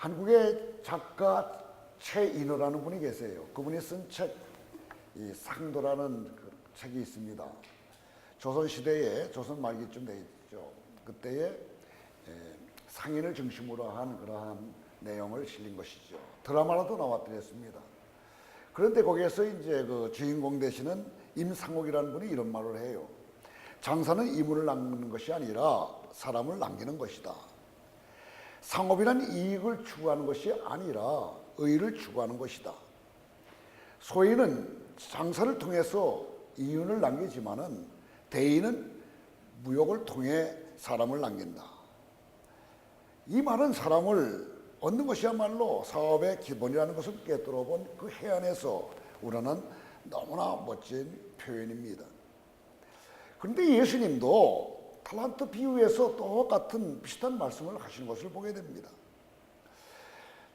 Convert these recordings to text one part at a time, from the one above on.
한국의 작가 최인호라는 분이 계세요. 그분이 쓴 책, 이 상도라는 그 책이 있습니다. 조선시대에, 조선 말기쯤 되겠죠. 그때에 상인을 중심으로 한 그러한 내용을 실린 것이죠. 드라마로도 나왔더랬습니다. 그런데 거기에서 이제 그 주인공 되시는 임상옥이라는 분이 이런 말을 해요. 장사는 이물을 남기는 것이 아니라 사람을 남기는 것이다. 상업이란 이익을 추구하는 것이 아니라 의를 추구하는 것이다. 소인은 장사를 통해서 이윤을 남기지만은 대인은 무역을 통해 사람을 남긴다. 이 말은 사람을 얻는 것이야말로 사업의 기본이라는 것을 깨뜨려 본 그 해안에서 우러난 너무나 멋진 표현입니다. 그런데 예수님도 탈란트 비유에서 똑같은 비슷한 말씀을 하신 것을 보게 됩니다.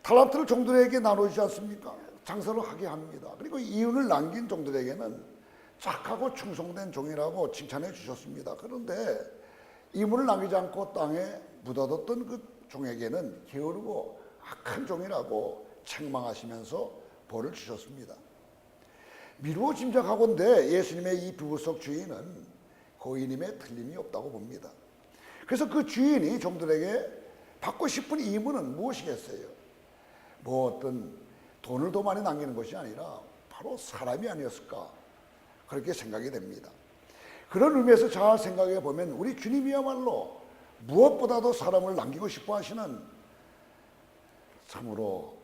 탈란트를 종들에게 나눠주지 않습니까? 장사를 하게 합니다. 그리고 이윤을 남긴 종들에게는 착하고 충성된 종이라고 칭찬해 주셨습니다. 그런데 이윤을 남기지 않고 땅에 묻어뒀던 그 종에게는 게으르고 악한 종이라고 책망하시면서 벌을 주셨습니다. 미루어 짐작하건대 예수님의 이 비유 속 주인은 고인임에 틀림이 없다고 봅니다. 그래서 그 주인이 종들에게 받고 싶은 이유는 무엇이겠어요? 뭐 어떤 돈을 더 많이 남기는 것이 아니라 바로 사람이 아니었을까 그렇게 생각이 됩니다. 그런 의미에서 잘 생각해 보면 우리 주님이야말로 무엇보다도 사람을 남기고 싶어 하시는 참으로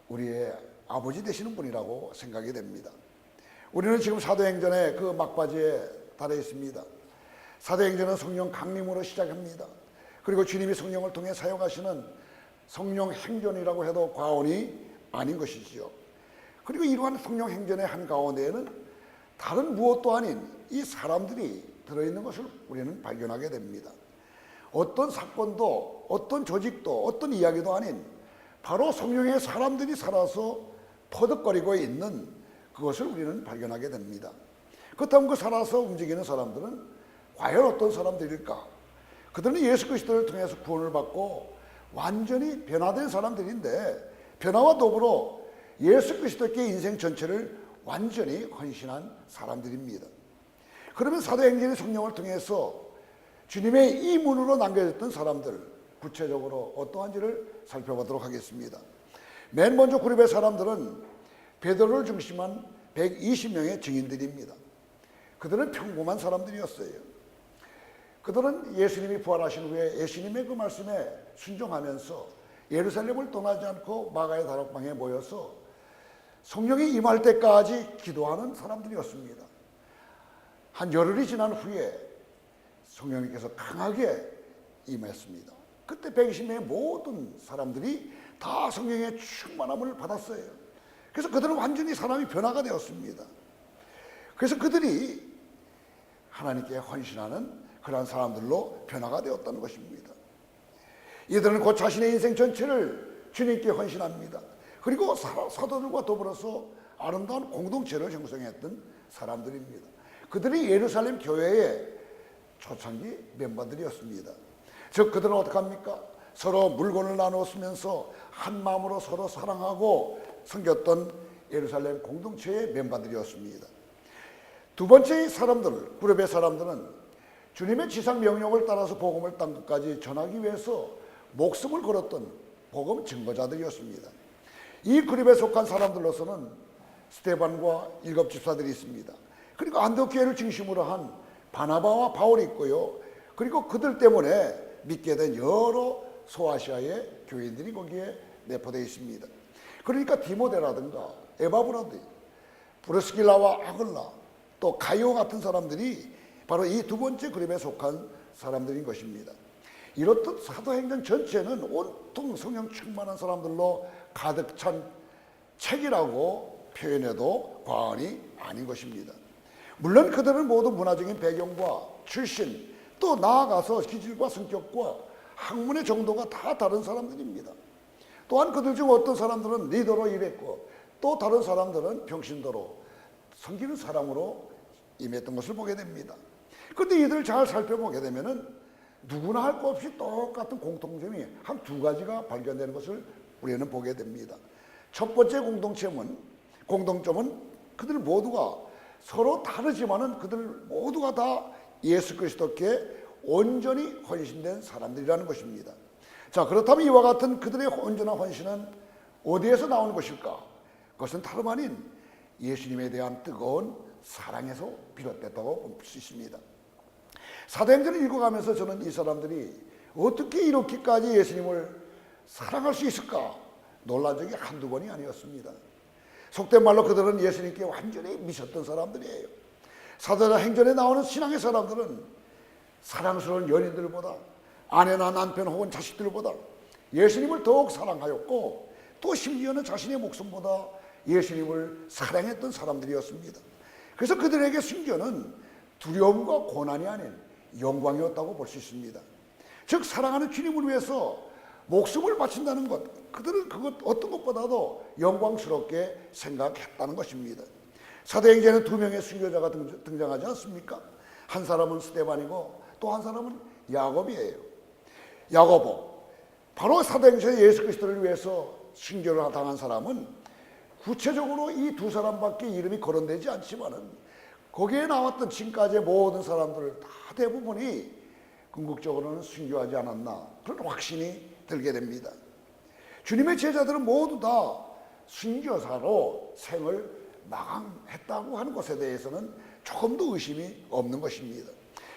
우리의 아버지 되시는 분이라고 생각이 됩니다. 우리는 지금 사도행전의 그 막바지에 달해 있습니다. 사도행전은 성령 강림으로 시작합니다. 그리고 주님이 성령을 통해 사용하시는 성령 행전이라고 해도 과언이 아닌 것이지요. 그리고 이러한 성령 행전의 한가운데에는 다른 무엇도 아닌 이 사람들이 들어있는 것을 우리는 발견하게 됩니다. 어떤 사건도 어떤 조직도 어떤 이야기도 아닌 바로 성령의 사람들이 살아서 퍼득거리고 있는 그것을 우리는 발견하게 됩니다. 그렇다면 그 살아서 움직이는 사람들은 과연 어떤 사람들일까? 그들은 예수 그리스도를 통해서 구원을 받고 완전히 변화된 사람들인데 변화와 더불어 예수 그리스도께 인생 전체를 완전히 헌신한 사람들입니다. 그러면 사도행전의 성령을 통해서 주님의 이 문으로 남겨졌던 사람들 구체적으로 어떠한지를 살펴보도록 하겠습니다. 맨 먼저 그룹의 사람들은 베드로를 중심한 120명의 증인들입니다. 그들은 평범한 사람들이었어요. 그들은 예수님이 부활하신 후에 예수님의 그 말씀에 순종하면서 예루살렘을 떠나지 않고 마가의 다락방에 모여서 성령이 임할 때까지 기도하는 사람들이었습니다. 한 열흘이 지난 후에 성령님께서 강하게 임했습니다. 그때 120명의 모든 사람들이 다 성령의 충만함을 받았어요. 그래서 그들은 완전히 사람이 변화가 되었습니다. 그래서 그들이 하나님께 헌신하는 그러한 사람들로 변화가 되었다는 것입니다. 이들은 곧 자신의 인생 전체를 주님께 헌신합니다. 그리고 사도들과 더불어서 아름다운 공동체를 형성했던 사람들입니다. 그들이 예루살렘 교회의 초창기 멤버들이었습니다. 즉 그들은 어떻게 합니까? 서로 물건을 나누어 쓰면서 한 마음으로 서로 사랑하고 섬겼던 예루살렘 공동체의 멤버들이었습니다. 두 번째 사람들, 그룹의 사람들은 주님의 지상 명령을 따라서 복음을 땅 끝까지 전하기 위해서 목숨을 걸었던 복음 증거자들이었습니다. 이 그룹에 속한 사람들로서는 스데반과 일곱 집사들이 있습니다. 그리고 안디옥 교회를 중심으로 한 바나바와 바울이 있고요. 그리고 그들 때문에 믿게 된 여러 소아시아의 교인들이 거기에 내포되어 있습니다. 그러니까 디모데라든가 에바브라드, 브르스길라와 아글라, 또 가이오 같은 사람들이 바로 이 두 번째 그룹에 속한 사람들인 것입니다. 이렇듯 사도행전 전체는 온통 성령 충만한 사람들로 가득 찬 책이라고 표현해도 과언이 아닌 것입니다. 물론 그들은 모두 문화적인 배경과 출신, 또 나아가서 기질과 성격과 학문의 정도가 다 다른 사람들입니다. 또한 그들 중 어떤 사람들은 리더로 일했고 또 다른 사람들은 평신도로 섬기는 사람으로 임했던 것을 보게 됩니다. 그런데 이들을 잘 살펴보게 되면은 누구나 할 것 없이 똑같은 공통점이 한 두 가지가 발견되는 것을 우리는 보게 됩니다. 첫 번째 공동점은 그들 모두가 서로 다르지만은 그들 모두가 다 예수 그리스도께 온전히 헌신된 사람들이라는 것입니다. 자, 그렇다면 이와 같은 그들의 온전한 헌신은 어디에서 나오는 것일까? 그것은 다름 아닌 예수님에 대한 뜨거운 사랑에서 비롯됐다고 볼 수 있습니다. 사도행전을 읽어가면서 저는 이 사람들이 어떻게 이렇게까지 예수님을 사랑할 수 있을까 놀란 적이 한두 번이 아니었습니다. 속된 말로 그들은 예수님께 완전히 미쳤던 사람들이에요. 사도행전에 나오는 신앙의 사람들은 사랑스러운 연인들보다 아내나 남편 혹은 자식들보다 예수님을 더욱 사랑하였고 또 심지어는 자신의 목숨보다 예수님을 사랑했던 사람들이었습니다. 그래서 그들에게 순교는 두려움과 고난이 아닌 영광이었다고 볼 수 있습니다. 즉 사랑하는 주님을 위해서 목숨을 바친다는 것, 그들은 그것 어떤 것보다도 영광스럽게 생각했다는 것입니다. 사도행전에 두 명의 순교자가 등장하지 않습니까? 한 사람은 스데반이고 또 한 사람은 야곱이에요. 야고보, 바로 사도행전에 예수 그리스도를 위해서 순교를 당한 사람은 구체적으로 이 두 사람밖에 이름이 거론되지 않지만은 거기에 나왔던 지금까지의 모든 사람들 다 대부분이 궁극적으로는 순교하지 않았나 그런 확신이 들게 됩니다. 주님의 제자들은 모두 다 순교사로 생을 마감했다고 하는 것에 대해서는 조금도 의심이 없는 것입니다.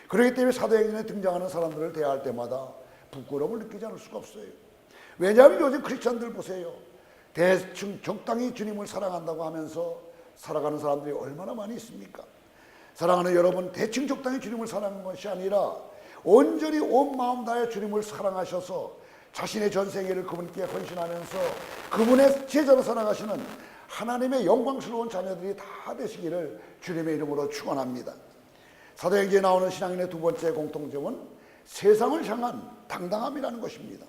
그렇기 때문에 사도행전에 등장하는 사람들을 대할 때마다 부끄러움을 느끼지 않을 수가 없어요. 왜냐하면 요즘 크리스찬들 보세요. 대충 적당히 주님을 사랑한다고 하면서 살아가는 사람들이 얼마나 많이 있습니까? 사랑하는 여러분, 대충 적당히 주님을 사랑하는 것이 아니라 온전히 온 마음 다해 주님을 사랑하셔서 자신의 전생애를 그분께 헌신하면서 그분의 제자로 살아가시는 하나님의 영광스러운 자녀들이 다 되시기를 주님의 이름으로 축원합니다. 사도행전에 나오는 신앙인의 두 번째 공통점은 세상을 향한 당당함이라는 것입니다.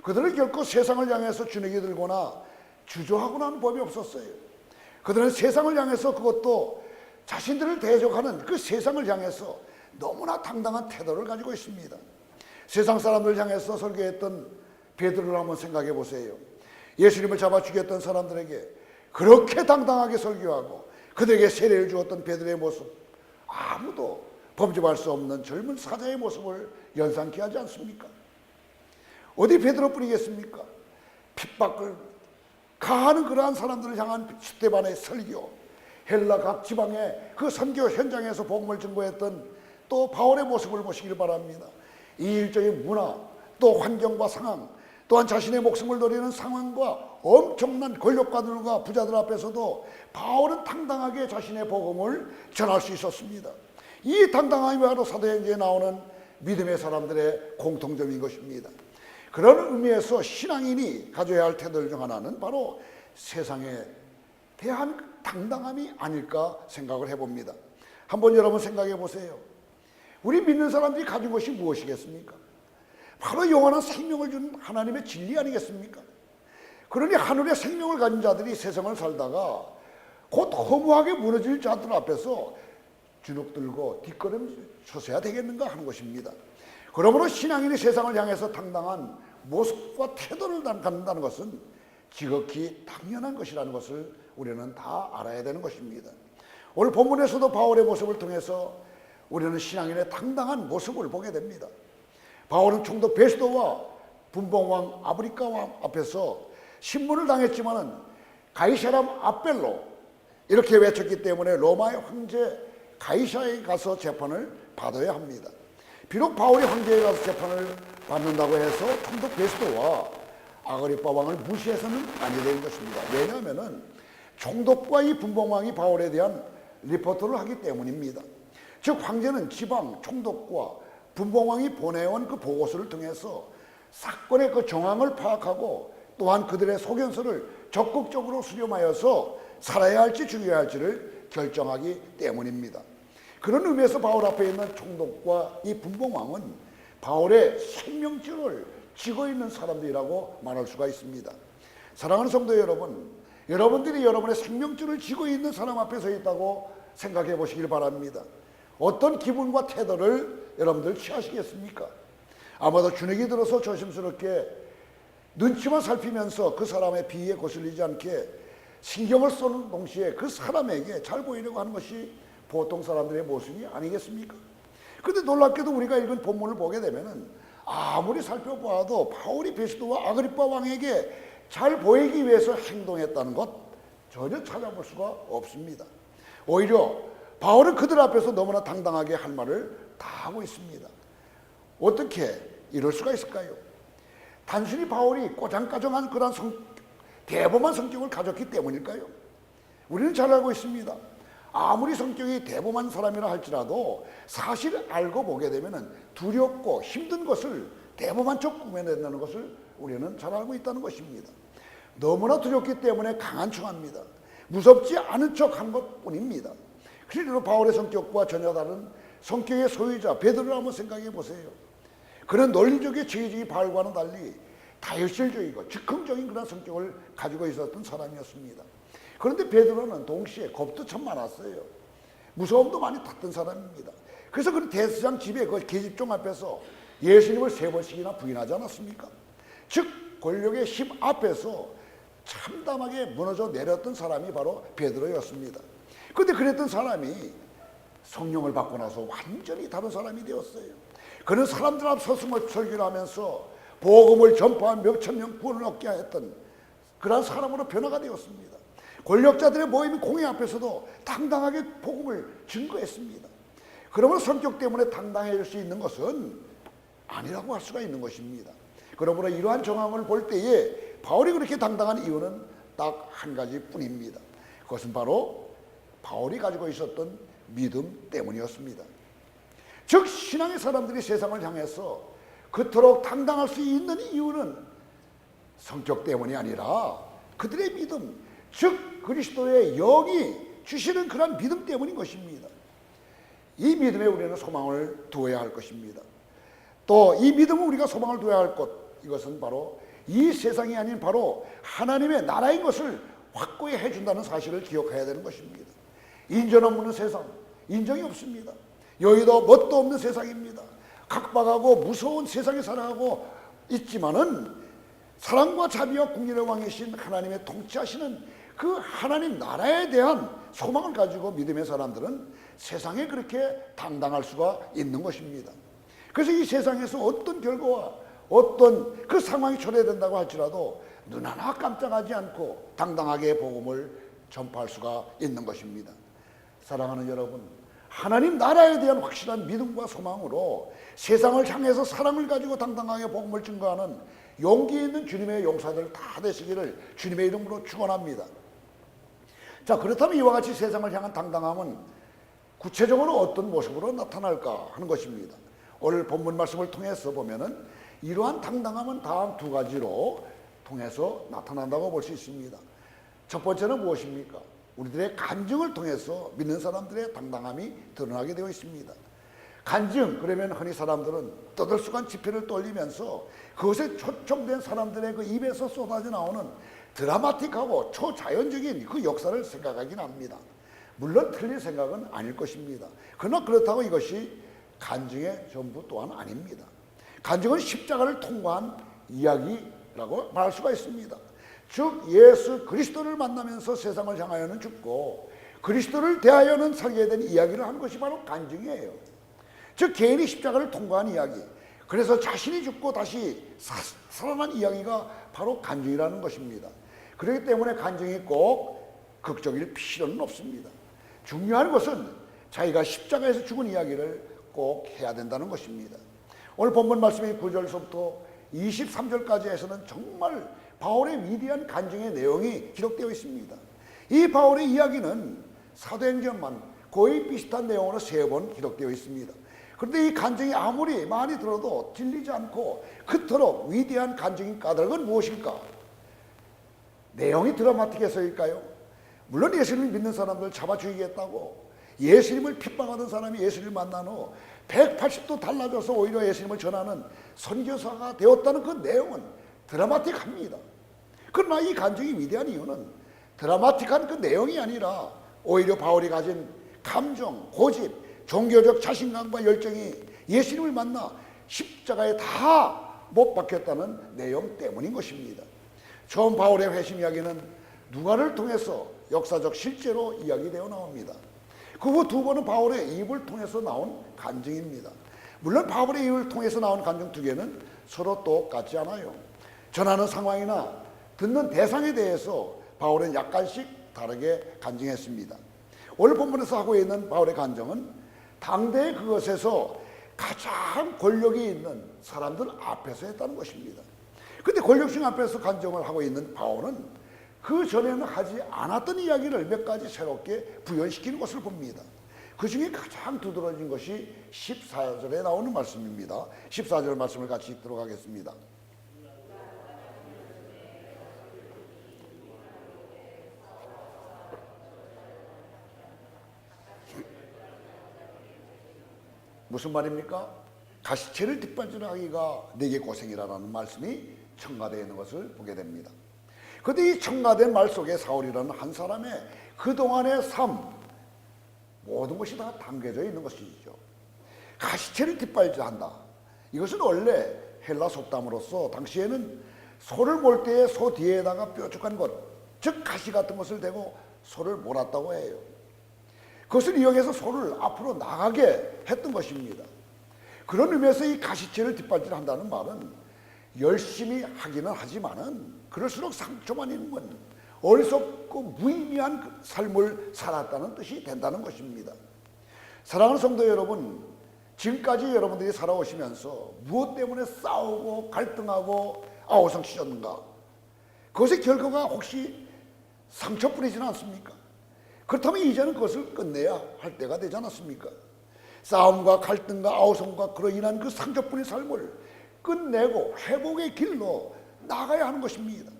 그들은 결코 세상을 향해서 주눅이 들거나 주저하거나 하는 법이 없었어요. 그들은 세상을 향해서, 그것도 자신들을 대적하는 그 세상을 향해서 너무나 당당한 태도를 가지고 있습니다. 세상 사람들을 향해서 설교했던 베드로를 한번 생각해 보세요. 예수님을 잡아 죽였던 사람들에게 그렇게 당당하게 설교하고 그들에게 세례를 주었던 베드로의 모습, 아무도 범접할 수 없는 젊은 사자의 모습을 연상케 하지 않습니까? 어디 베드로뿐이겠습니까? 핍박을 가하는 그러한 사람들을 향한 스데반의 설교, 헬라 각 지방의 그 선교 현장에서 복음을 증거했던 또 바울의 모습을 보시길 바랍니다. 이 일적인 문화, 또 환경과 상황, 또한 자신의 목숨을 노리는 상황과 엄청난 권력가들과 부자들 앞에서도 바울은 당당하게 자신의 복음을 전할 수 있었습니다. 이 당당함이 바로 사도행전에 나오는 믿음의 사람들의 공통점인 것입니다. 그런 의미에서 신앙인이 가져야 할 태도들 중 하나는 바로 세상에 대한 당당함이 아닐까 생각을 해봅니다. 한번 여러분 생각해 보세요. 우리 믿는 사람들이 가진 것이 무엇이겠습니까? 바로 영원한 생명을 주는 하나님의 진리 아니겠습니까? 그러니 하늘의 생명을 가진 자들이 세상을 살다가 곧 허무하게 무너질 자들 앞에서 주눅 들고 뒷걸음 서서야 되겠는가 하는 것입니다. 그러므로 신앙인이 세상을 향해서 당당한 모습과 태도를 갖는다는 것은 지극히 당연한 것이라는 것을 우리는 다 알아야 되는 것입니다. 오늘 본문에서도 바울의 모습을 통해서 우리는 신앙인의 당당한 모습을 보게 됩니다. 바울은 총독 베스도와 분봉왕 아브리카 왕 앞에서 신문을 당했지만은 가이사람 아벨로 이렇게 외쳤기 때문에 로마의 황제 가이사에 가서 재판을 받아야 합니다. 비록 바울이 황제에 가서 재판을 받는다고 해서 총독 베스도와 아그리파 왕을 무시해서는 아니 되는 것입니다. 왜냐하면 총독과 이 분봉왕이 바울에 대한 리포트를 하기 때문입니다. 즉 황제는 지방 총독과 분봉왕이 보내온 그 보고서를 통해서 사건의 그 정황을 파악하고 또한 그들의 소견서를 적극적으로 수렴하여서 살아야 할지 죽여야 할지를 결정하기 때문입니다. 그런 의미에서 바울 앞에 있는 총독과 이 분봉왕은 바울의 생명줄을 쥐고 있는 사람들이라고 말할 수가 있습니다. 사랑하는 성도 여러분, 여러분들이 여러분의 생명줄을 쥐고 있는 사람 앞에 서 있다고 생각해 보시길 바랍니다. 어떤 기분과 태도를 여러분들 취하시겠습니까? 아마도 주눅이 들어서 조심스럽게 눈치만 살피면서 그 사람의 비위에 거슬리지 않게 신경을 쏘는 동시에 그 사람에게 잘 보이려고 하는 것이 보통 사람들의 모습이 아니겠습니까? 그런데 놀랍게도 우리가 읽은 본문을 보게 되면은 아무리 살펴보아도 바울이 베스도와 아그리빠 왕에게 잘 보이기 위해서 행동했다는 것 전혀 찾아볼 수가 없습니다. 오히려 바울은 그들 앞에서 너무나 당당하게 할 말을 다 하고 있습니다. 어떻게 이럴 수가 있을까요? 단순히 바울이 꼬장까정한 그런 대범한 성격을 가졌기 때문일까요? 우리는 잘 알고 있습니다. 아무리 성격이 대범한 사람이라 할지라도 사실 알고 보게 되면 두렵고 힘든 것을 대범한 척 꾸며낸다는 것을 우리는 잘 알고 있다는 것입니다. 너무나 두렵기 때문에 강한 척합니다. 무섭지 않은 척한 것뿐입니다. 그러나 바울의 성격과 전혀 다른 성격의 소유자 베드로를 한번 생각해 보세요. 그는 논리적인 지혜적인 바울과는 달리 다혈질적이고 즉흥적인 그런 성격을 가지고 있었던 사람이었습니다. 그런데 베드로는 동시에 겁도 참 많았어요. 무서움도 많이 탔던 사람입니다. 그래서 그 대제사장 집에 그 계집종 앞에서 예수님을 3번씩이나 부인하지 않았습니까? 즉 권력의 힘 앞에서 참담하게 무너져 내렸던 사람이 바로 베드로였습니다. 그런데 그랬던 사람이 성령을 받고 나서 완전히 다른 사람이 되었어요. 그는 사람들 앞 서서 설교를 하면서 복음을 전파한 몇천 명 구원을 얻게 했던 그런 사람으로 변화가 되었습니다. 권력자들의 모임 공회 앞에서도 당당하게 복음을 증거했습니다. 그러므로 성격 때문에 당당해질 수 있는 것은 아니라고 할 수가 있는 것입니다. 그러므로 이러한 정황을 볼 때에 바울이 그렇게 당당한 이유는 딱 한 가지 뿐입니다. 그것은 바로 바울이 가지고 있었던 믿음 때문이었습니다. 즉 신앙의 사람들이 세상을 향해서 그토록 당당할 수 있는 이유는 성격 때문이 아니라 그들의 믿음, 즉 그리스도의 영이 주시는 그런 믿음 때문인 것입니다. 이 믿음에 우리는 소망을 두어야 할 것입니다. 또 이 믿음은 우리가 소망을 두어야 할 것, 이것은 바로 이 세상이 아닌 바로 하나님의 나라인 것을 확고히 해준다는 사실을 기억해야 되는 것입니다. 인정 없는 세상, 인정이 없습니다. 여의도 뭣도 없는 세상입니다. 각박하고 무서운 세상에 살아가고 있지만은 사랑과 자비와 공의의 왕이신 하나님의 통치하시는 그 하나님 나라에 대한 소망을 가지고 믿음의 사람들은 세상에 그렇게 당당할 수가 있는 것입니다. 그래서 이 세상에서 어떤 결과와 어떤 그 상황이 초래된다고 할지라도 눈 하나 깜짝하지 않고 당당하게 복음을 전파할 수가 있는 것입니다. 사랑하는 여러분, 하나님 나라에 대한 확실한 믿음과 소망으로 세상을 향해서 사랑을 가지고 당당하게 복음을 증거하는 용기 있는 주님의 용사들 다 되시기를 주님의 이름으로 축원합니다. 자, 그렇다면 이와 같이 세상을 향한 당당함은 구체적으로 어떤 모습으로 나타날까 하는 것입니다. 오늘 본문 말씀을 통해서 보면은 이러한 당당함은 다음 두 가지로 통해서 나타난다고 볼 수 있습니다. 첫 번째는 무엇입니까? 우리들의 간증을 통해서 믿는 사람들의 당당함이 드러나게 되어 있습니다. 간증, 그러면 흔히 사람들은 떠들썩한 지편을 떠올리면서 그것에 초청된 사람들의 그 입에서 쏟아져 나오는 드라마틱하고 초자연적인 그 역사를 생각하긴 합니다. 물론 틀린 생각은 아닐 것입니다. 그러나 그렇다고 이것이 간증의 전부 또한 아닙니다. 간증은 십자가를 통과한 이야기라고 말할 수가 있습니다. 즉 예수 그리스도를 만나면서 세상을 향하여는 죽고 그리스도를 대하여는 살게 된 이야기를 한 것이 바로 간증이에요. 즉 개인이 십자가를 통과한 이야기, 그래서 자신이 죽고 다시 살아난 이야기가 바로 간증이라는 것입니다. 그렇기 때문에 간증이 꼭 극적일 필요는 없습니다. 중요한 것은 자기가 십자가에서 죽은 이야기를 꼭 해야 된다는 것입니다. 오늘 본문 말씀의 9절서부터 23절까지에서는 정말 바울의 위대한 간증의 내용이 기록되어 있습니다. 이 바울의 이야기는 사도행전만 거의 비슷한 내용으로 3번 기록되어 있습니다. 그런데 이 간증이 아무리 많이 들어도 질리지 않고 그토록 위대한 간증인 까닭은 무엇일까? 내용이 드라마틱해서일까요? 물론 예수님을 믿는 사람들 잡아 죽이겠다고 예수님을 핍박하던 사람이 예수님을 만난 후 180도 달라져서 오히려 예수님을 전하는 선교사가 되었다는 그 내용은 드라마틱합니다. 그러나 이 간증이 위대한 이유는 드라마틱한 그 내용이 아니라 오히려 바울이 가진 감정, 고집, 종교적 자신감과 열정이 예수님을 만나 십자가에 다 못 박혔다는 내용 때문인 것입니다. 처음 바울의 회심 이야기는 누가를 통해서 역사적 실제로 이야기되어 나옵니다. 그 후 두 번은 바울의 입을 통해서 나온 간증입니다. 물론 바울의 입을 통해서 나온 간증 두 개는 서로 똑같지 않아요. 전하는 상황이나 듣는 대상에 대해서 바울은 약간씩 다르게 간증했습니다. 오늘 본문에서 하고 있는 바울의 간증은 당대 그것에서 가장 권력이 있는 사람들 앞에서 했다는 것입니다. 그런데 권력층 앞에서 간증을 하고 있는 바울은 그 전에는 하지 않았던 이야기를 몇 가지 새롭게 부연시키는 것을 봅니다. 그 중에 가장 두드러진 것이 14절에 나오는 말씀입니다. 14절 말씀을 같이 읽도록 하겠습니다. 무슨 말입니까? 가시체를 뒷받침하기가 내게 고생이라는 말씀이 첨가되어 있는 것을 보게 됩니다. 그런데 이 첨가된 말 속에 사울이라는 한 사람의 그동안의 삶, 모든 것이 다 담겨져 있는 것이죠. 가시체를 뒷받침한다. 이것은 원래 헬라 속담으로서 당시에는 소를 몰 때에 소 뒤에다가 뾰족한 것, 즉 가시 같은 것을 대고 소를 몰았다고 해요. 그것을 이용해서 소를 앞으로 나가게 했던 것입니다. 그런 의미에서 이 가시체를 뒷받침한다는 말은 열심히 하기는 하지만은 그럴수록 상처만 입는 어리석고 무의미한 삶을 살았다는 뜻이 된다는 것입니다. 사랑하는 성도 여러분, 지금까지 여러분들이 살아오시면서 무엇 때문에 싸우고 갈등하고 아우성치셨는가? 그것의 결과가 혹시 상처뿐이지는 않습니까? 그렇다면 이제는 그것을 끝내야 할 때가 되지 않았습니까? 싸움과 갈등과 아우성과 그로 인한 그 상처뿐인 삶을 끝내고 회복의 길로 나가야 하는 것입니다.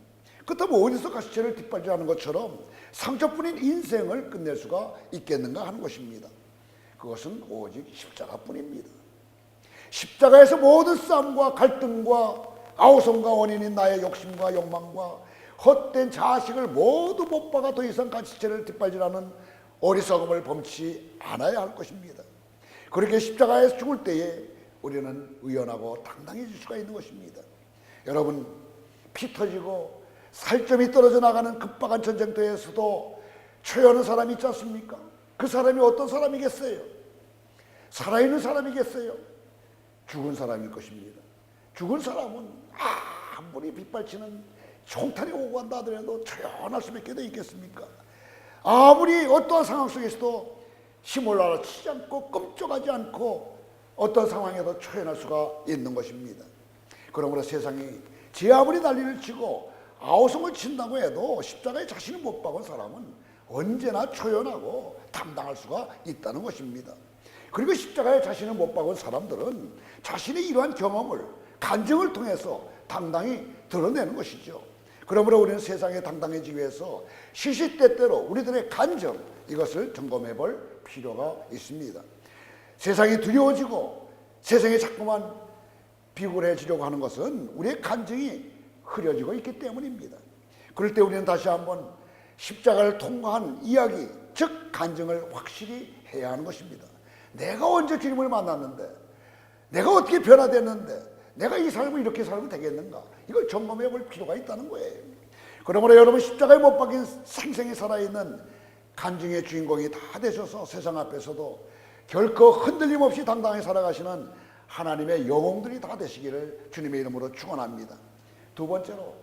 그렇다면 어디서 가시체를 뒷받침하는 것처럼 상처뿐인 인생을 끝낼 수가 있겠는가 하는 것입니다. 그것은 오직 십자가뿐입니다. 십자가에서 모든 싸움과 갈등과 아우성과 원인인 나의 욕심과 욕망과 헛된 자식을 모두 못 박아 더 이상 가시체를 뒷받침하는 어리석음을 범치 않아야 할 것입니다. 그렇게 십자가에서 죽을 때에 우리는 의연하고 당당해질 수가 있는 것입니다. 여러분, 피 터지고 살점이 떨어져 나가는 급박한 전쟁터에서도 초연한 사람이 있지 않습니까? 그 사람이 어떤 사람이겠어요? 살아있는 사람이겠어요? 죽은 사람일 것입니다. 죽은 사람은 아무리 빗발치는 총탄이 오고 간다 하더라도 조용할 수밖에 더 있겠습니까? 아무리 어떠한 상황 속에서도 힘을 알아치지 않고 끔찍하지 않고 어떤 상황에도 초연할 수가 있는 것입니다. 그러므로 세상이 제 아무리 난리를 치고 아우성을 친다고 해도 십자가에 자신을 못 박은 사람은 언제나 초연하고 담당할 수가 있다는 것입니다. 그리고 십자가에 자신을 못 박은 사람들은 자신의 이러한 경험을 간증을 통해서 당당히 드러내는 것이죠. 그러므로 우리는 세상에 당당해지기 위해서 시시때때로 우리들의 간증, 이것을 점검해 볼 필요가 있습니다. 세상이 두려워지고 세상에 자꾸만 비굴해지려고 하는 것은 우리의 간증이 흐려지고 있기 때문입니다. 그럴 때 우리는 다시 한번 십자가를 통과한 이야기, 즉 간증을 확실히 해야 하는 것입니다. 내가 언제 주님을 만났는데, 내가 어떻게 변화됐는데, 내가 이 삶을 이렇게 살면 되겠는가? 이걸 점검해 볼 필요가 있다는 거예요. 그러므로 여러분, 십자가에 못 박힌 생생히 살아있는 간증의 주인공이 다 되셔서 세상 앞에서도 결코 흔들림 없이 당당히 살아가시는 하나님의 영웅들이 다 되시기를 주님의 이름으로 축원합니다. 두 번째로,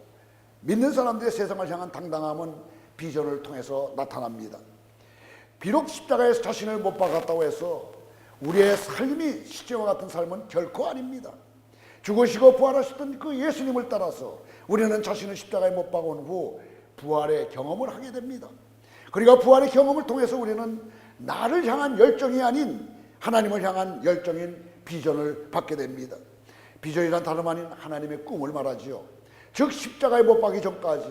믿는 사람들의 세상을 향한 당당함은 비전을 통해서 나타납니다. 비록 십자가에서 자신을 못 박았다고 해서 우리의 삶이 시체와 같은 삶은 결코 아닙니다. 죽으시고 부활하셨던 그 예수님을 따라서 우리는 자신을 십자가에 못 박은 후 부활의 경험을 하게 됩니다. 그리고 부활의 경험을 통해서 우리는 나를 향한 열정이 아닌 하나님을 향한 열정인 비전을 받게 됩니다. 비전이란 다름 아닌 하나님의 꿈을 말하지요. 즉 십자가에 못 박기 전까지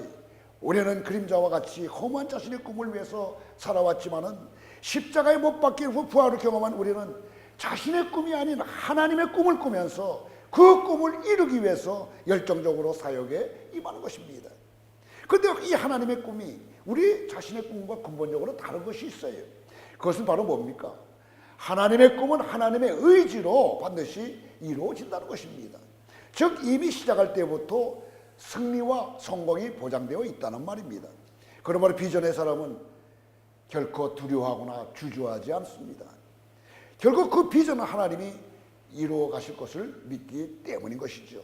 우리는 그림자와 같이 험한 자신의 꿈을 위해서 살아왔지만은 십자가에 못 박힌 후 부활을 경험한 우리는 자신의 꿈이 아닌 하나님의 꿈을 꾸면서 그 꿈을 이루기 위해서 열정적으로 사역에 임하는 것입니다. 그런데 이 하나님의 꿈이 우리 자신의 꿈과 근본적으로 다른 것이 있어요. 그것은 바로 뭡니까? 하나님의 꿈은 하나님의 의지로 반드시 이루어진다는 것입니다. 즉 이미 시작할 때부터 승리와 성공이 보장되어 있다는 말입니다. 그러므로 비전의 사람은 결코 두려워하거나 주저하지 않습니다. 결국 그 비전은 하나님이 이루어 가실 것을 믿기 때문인 것이죠.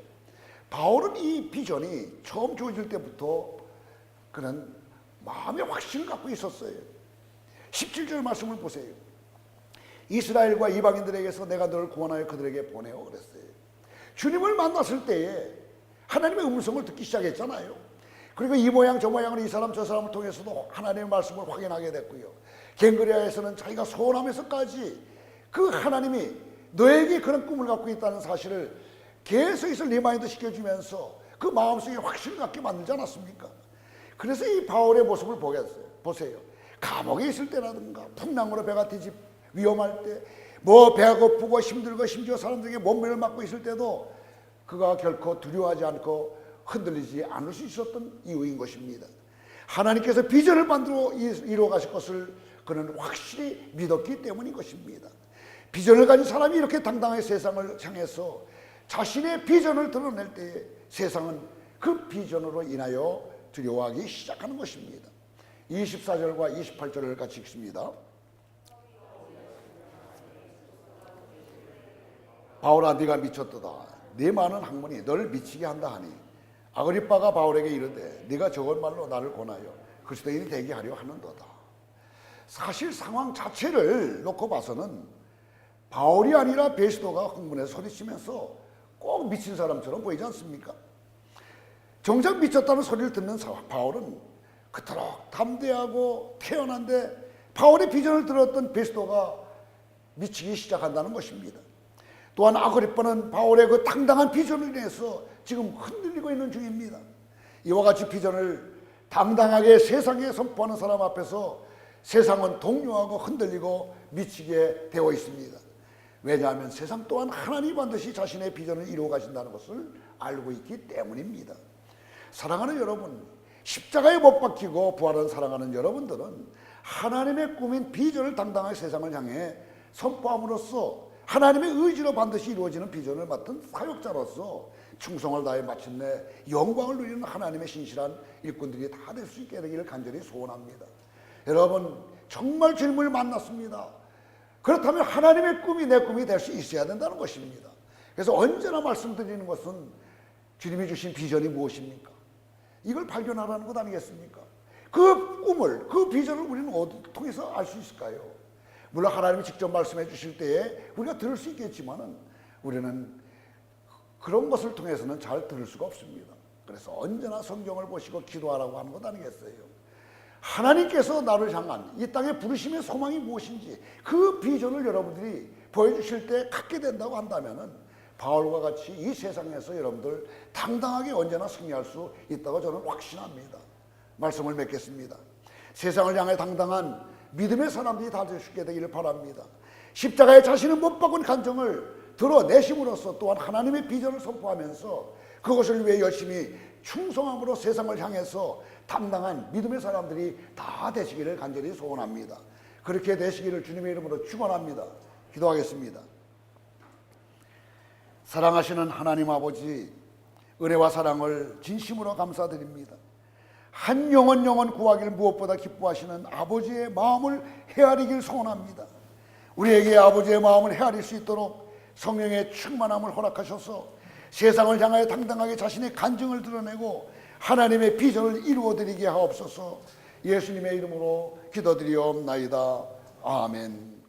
바울은 이 비전이 처음 주어질 때부터 그는 마음의 확신을 갖고 있었어요. 17절 말씀을 보세요. 이스라엘과 이방인들에게서 내가 너를 구원하여 그들에게 보내어 그랬어요. 주님을 만났을 때에 하나님의 음성을 듣기 시작했잖아요. 그리고 이 모양 저 모양을 이 사람 저 사람을 통해서도 하나님의 말씀을 확인하게 됐고요. 갱그레아에서는 자기가 소원하면서까지 그 하나님이 너에게 그런 꿈을 갖고 있다는 사실을 계속해서 리마인드 시켜주면서 그 마음속에 확신을 갖게 만들지 않았습니까? 그래서 이 바울의 모습을 보세요. 감옥에 있을 때라든가 풍랑으로 배가 뒤집 위험할 때 뭐 배가 고프고 힘들고 심지어 사람들에게 몸매를 맞고 있을 때도 그가 결코 두려워하지 않고 흔들리지 않을 수 있었던 이유인 것입니다. 하나님께서 비전을 만들어 이루어 가실 것을 그는 확실히 믿었기 때문인 것입니다. 비전을 가진 사람이 이렇게 당당하게 세상을 향해서 자신의 비전을 드러낼 때 세상은 그 비전으로 인하여 두려워하기 시작하는 것입니다. 24절과 28절을 같이 읽습니다. 바울아 네가 미쳤도다. 네 많은 학문이 너를 미치게 한다 하니 아그리빠가 바울에게 이르되 네가 저것 말로 나를 권하여 그리스도인이 되게 하려 하는도다. 사실 상황 자체를 놓고 봐서는 바울이 아니라 베스도가 흥분해서 소리치면서 꼭 미친 사람처럼 보이지 않습니까? 정작 미쳤다는 소리를 듣는 바울은 그토록 담대하고 태연한데 바울의 비전을 들었던 베스도가 미치기 시작한다는 것입니다. 또한 아그리빠는 바울의 그 당당한 비전을 인해서 지금 흔들리고 있는 중입니다. 이와 같이 비전을 당당하게 세상에 선포하는 사람 앞에서 세상은 동요하고 흔들리고 미치게 되어 있습니다. 왜냐하면 세상 또한 하나님이 반드시 자신의 비전을 이루어 가신다는 것을 알고 있기 때문입니다. 사랑하는 여러분, 십자가에 못 박히고 부활한 사랑하는 여러분들은 하나님의 꿈인 비전을 당당하게 세상을 향해 선포함으로써 하나님의 의지로 반드시 이루어지는 비전을 맡은 사역자로서 충성을 다해 마침내 영광을 누리는 하나님의 신실한 일꾼들이 다 될 수 있게 되기를 간절히 소원합니다. 여러분 정말 주님을 만났습니다. 그렇다면 하나님의 꿈이 내 꿈이 될 수 있어야 된다는 것입니다. 그래서 언제나 말씀드리는 것은 주님이 주신 비전이 무엇입니까? 이걸 발견하라는 것 아니겠습니까? 그 꿈을, 그 비전을 우리는 어디를 통해서 알 수 있을까요? 물론 하나님이 직접 말씀해 주실 때에 우리가 들을 수 있겠지만은 우리는 그런 것을 통해서는 잘 들을 수가 없습니다. 그래서 언제나 성경을 보시고 기도하라고 하는 것 아니겠어요? 하나님께서 나를 향한 이 땅의 부르심의 소망이 무엇인지 그 비전을 여러분들이 보여주실 때 갖게 된다고 한다면은 바울과 같이 이 세상에서 여러분들 당당하게 언제나 승리할 수 있다고 저는 확신합니다. 말씀을 맺겠습니다. 세상을 향해 당당한 믿음의 사람들이 다 될 수 있게 되기를 바랍니다. 십자가에 자신을 못 박은 감정을 드러내심으로써 또한 하나님의 비전을 선포하면서 그것을 위해 열심히 충성함으로 세상을 향해서 당당한 믿음의 사람들이 다 되시기를 간절히 소원합니다. 그렇게 되시기를 주님의 이름으로 축원합니다. 기도하겠습니다. 사랑하시는 하나님 아버지, 은혜와 사랑을 진심으로 감사드립니다. 한 영혼 구하기를 무엇보다 기뻐하시는 아버지의 마음을 헤아리길 소원합니다. 우리에게 아버지의 마음을 헤아릴 수 있도록 성령의 충만함을 허락하셔서 세상을 향하여 당당하게 자신의 간증을 드러내고 하나님의 비전을 이루어드리게 하옵소서. 예수님의 이름으로 기도드리옵나이다. 아멘.